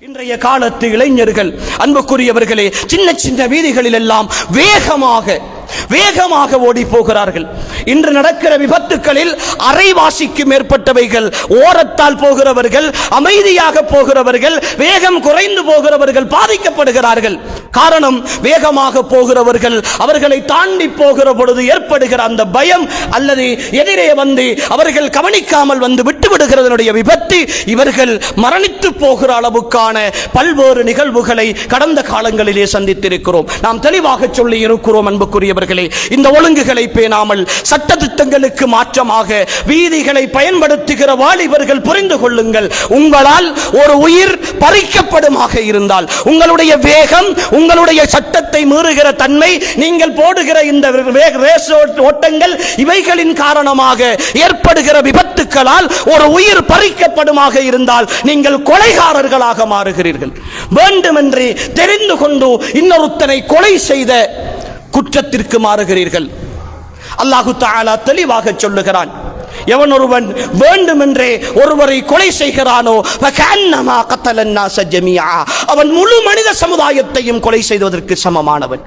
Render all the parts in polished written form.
இன்றைய காலத்து இளைஞர்கள் அன்புக்குரியவர்களே சின்ன சின்ன வீதிகளில் எல்லாம் வேகமாக ஓடி போகிறார்கள். இன்று நடக்கிற விபத்துக்களில் அரைவாசிக்கு மேற்பட்டவைகள் ஓரத்தால் போகிறவர்கள், அமைதியாக போகிறவர்கள், வேகம் குறைந்து போகிறவர்கள் பாதிக்கப்படுகிறார்கள். காரணம், வேகமாக போகிறவர்கள் அவர்களை தாண்டி போகிற பொழுது ஏற்படுகிற அந்த பயம் அல்லது எதிரே வந்து அவர்கள் கவனிக்காமல் வந்து விட்டுவிடுகிறதனுடைய விபத்து இவர்கள் மரணித்து போகிற அளவுக்கான பல்வேறு நிகழ்வுகளை கடந்த காலங்களிலே சந்தித்திருக்கிறோம். நாம் தெளிவாக சொல்லி இருக்கிறோம் அன்புக்குரியவர்களே, இந்த ஒழுங்குகளை பேணாமல் சட்டதிட்டங்களுக்கு மாற்றமாக வீதிகளை பயன்படுத்துகிற வாலிபர்கள் புரிந்து கொள்ளுங்கள், உங்களால் ஒரு உயிர் பறிக்கப்படுமாக இருந்தால், உங்களுடைய வேகம், உங்களுடைய சட்டத்தை மீறுகிற தன்மை, நீங்கள் போடுகிற இந்த ஓட்டங்கள் இவைகளின் காரணமாக ஏற்படுகிற விபத்துக்களால் ஒரு உயிர் பறிக்கப்படுமாக இருந்தால் நீங்கள் கொலைகாரர்களாக மாறுகிறீர்கள். வேண்டுமென்றே தெரிந்து கொண்டு இன்னொருத்தனை கொலை செய்த குற்றத்திற்கு மாறுகிறீர்கள். அல்லாஹு தஆலா தெளிவாக சொல்லுகிறான், எவன் ஒருவன் வேண்டுமென்றே ஒருவரை கொலை செய்கிறானோ அவன் முழு மனித சமுதாயத்தையும் கொலை செய்வதற்கு சமமானவன்.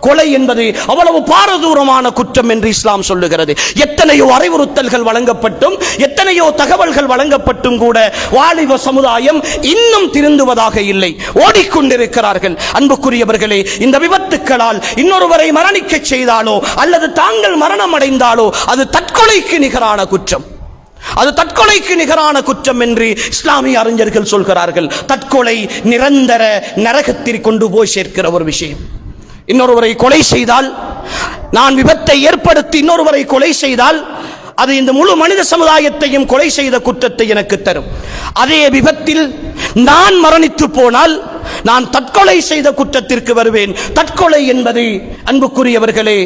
கொலை என்பது அவ்வளவு பாரதூரமான குற்றம் என்று இஸ்லாம் சொல்லுகிறது. எத்தனையோ அறிவுறுத்தல்கள் வழங்கப்பட்டும், எத்தனையோ தகவல்கள் வழங்கப்பட்டும் கூட வாலிப சமுதாயம் இன்னும் திருந்துவதாக இல்லை, ஓடிக்கொண்டிருக்கிறார்கள். அன்புக்குரியவர்களே, இந்த விபத்துக்களால் இன்னொருவரை மரணிக்க செய்தாலோ அல்லது தாங்கள் மரணம் அடைந்தாலோ அது தற்கொலைக்கு நிகரான குற்றம். அது தற்கொலைக்கு நிகரான குற்றம் என்று இஸ்லாமிய அறிஞர்கள் சொல்கிறார்கள். தற்கொலை நிரந்தர நரகத்தில் கொண்டு போய் சேர்க்கிற ஒரு விஷயம். இன்னொருவரை கொலை செய்தால், நான் விபத்தை ஏற்படுத்தி இன்னொருவரை கொலை செய்தால் அது இந்த முழு மனித சமுதாயத்தையும் கொலை செய்த குற்றத்தை எனக்கு தரும். அதே விபத்தில் நான் மரணித்து போனால் நான் தற்கொலை செய்த குற்றத்திற்கு வருவேன். தற்கொலை என்பது அன்புக்குரியவர்களே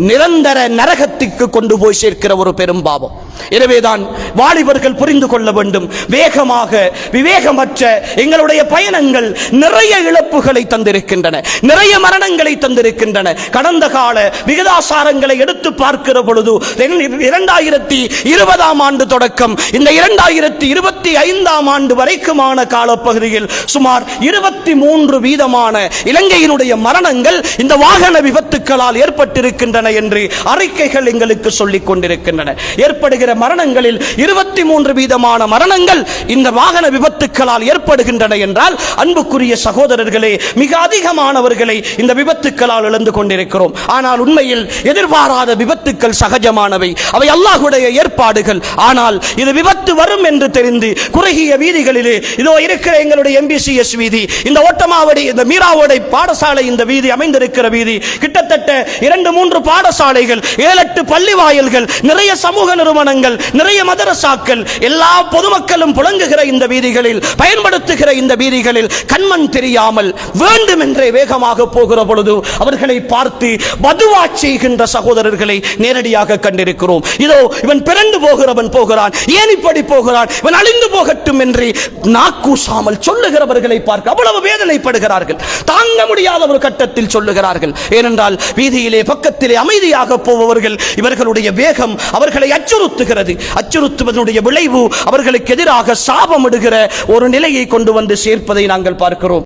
நிரந்தர நரகத்திற்கு கொண்டு போய் சேர்க்கிற ஒரு பெரும் பாவம். எனவேதான் வாலிபர்கள் புரிந்து கொள்ள வேண்டும், வேகமாக விவேகமற்ற எங்களுடைய பயணங்கள் நிறைய இழப்புகளை தந்திருக்கின்றன, நிறைய மரணங்களை தந்திருக்கின்றன. கடந்த கால விகிதாசாரங்களை எடுத்து பார்க்கிற பொழுது 2020ஆம் ஆண்டு தொடக்கம் இந்த 2025ஆம் ஆண்டு வரைக்குமான காலப்பகுதியில் சுமார் 23% இலங்கையினுடைய மரணங்கள் இந்த வாகன விபத்துக்களால் ஏற்பட்டிருக்கின்றன என்று அறிக்கைகள் எங்களுக்கு சொல்லிக் கொண்டிருக்கின்றன. ஏற்படுகிற மரணங்களில் 23% மரணங்கள் இந்த வாகன விபத்துக்களால் ஏற்படுகின்றன என்றால், அன்புக்குரிய சகோதரர்களே, மிக அதிகமானவர்களை இந்த விபத்துக்களால் இழந்து கொண்டிருக்கிறோம். ஆனால் உண்மையில் எதிர்பாராத விபத்துக்கள் சகஜமானவை, அவை அல்லாஹ்வுடைய ஏற்பாடுகள். ஆனால் இது விபத்து வரும் என்று தெரிந்து குறுகிய வீதிகளிலே இதோ இருக்கிற எங்களுடைய MBCS வீதி, இந்த ஓட்டமாவடி, இந்த மீராவோடை பாடசாலை, இந்த வீதி அமைந்திருக்கிற வீதி கிட்டத்தட்ட 2-3 பாடசாலைகள், 7-8 பள்ளி வாயில்கள், நிறைய சமூக நிறுவனங்கள், நிறைய மதரசாக்கள், எல்லா பொதுமக்களும் புழங்குகிற இந்த வீதிகளில், பயன்படுத்துகிற இந்த வீதிகளில் கண்மண் தெரியாமல் வேண்டுமென்றே வேகமாக போகிற பொழுது அவர்களை பார்த்து பதுவா செய்கின்ற சகோதரர்களை நேரடியாக கண்டிருக்கிறோம். இதோ இவன் பிறந்து போகிறவன் போகிறான், ஏன் இப்படி போகிறான், இவன் அழிந்து போகட்டும் என்று நாக்கூசாமல் சொல்லுகிறவர்களை பார்க்க அவ்வளவு வேதனைப்படுகிறார்கள். தாங்க முடியாத ஒரு கட்டத்தில் சொல்லுகிறார்கள். ஏனென்றால் வீதியிலே பக்கத்திலே அமைதியாக போபவர்கள் இவர்களுடைய வேகம் அவர்களை அச்சுறுத்துகிறது. அச்சுறுத்துவதனுடைய விளைவு அவர்களுக்கு எதிராக சாபமிடுகிற ஒரு நிலையை கொண்டு வந்து சேர்ப்பதை நாங்கள் பார்க்கிறோம்.